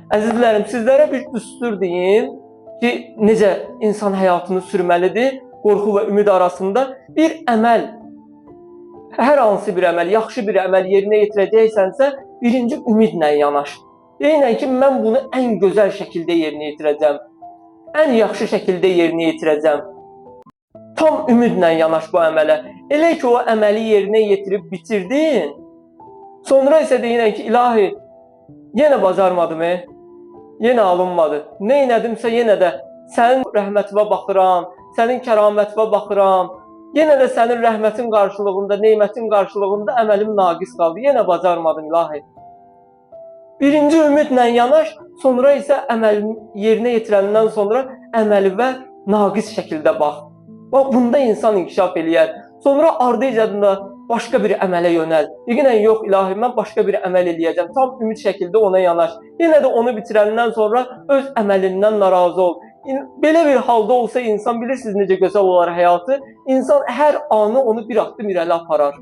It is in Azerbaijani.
Əzizlərim, sizlərə bir düstur deyim ki, necə insan həyatını sürməlidir, qorxu və ümid arasında bir əməl, hər hansı bir əməl, yaxşı bir əməl yerinə yetirəcəksənsə, birinci ümidlə yanaş. Deyinən ki, mən bunu ən gözəl şəkildə yerinə yetirəcəm, ən yaxşı şəkildə yerinə yetirəcəm. Tam ümidlə yanaş bu əmələ. Elə ki, o əməli yerinə yetirib bitirdin, sonra isə deyinən ki, ilahi, yenə bacarmadım, yenə alınmadı. Nə etdimsə yenə də sənin rəhmətinə baxıram, sənin kəramətinə baxıram. Yenə də sənin rəhmətin qarşılığında, nemətin qarşılığında əməlim naqis qaldı. Yenə bacarmadım ilahi. Birinci ümidlə yanaş, sonra isə əməlini yerinə yetirəndən sonra əməlimə naqis şəkildə bax. Bax, bunda insan inkişaf eləyər. Sonra ardıcadında başqa bir əmələ yönəl. Deyinən, yox ilahi, mən başqa bir əməl eləyəcəm. Tam ümid şəkildə ona yanaş. Yenə də onu bitirəndən sonra öz əməlindən narazı ol. Belə bir halda olsa insan, bilirsiniz necə gözəl olar həyatı. İnsan hər anı onu bir addım irəli aparar.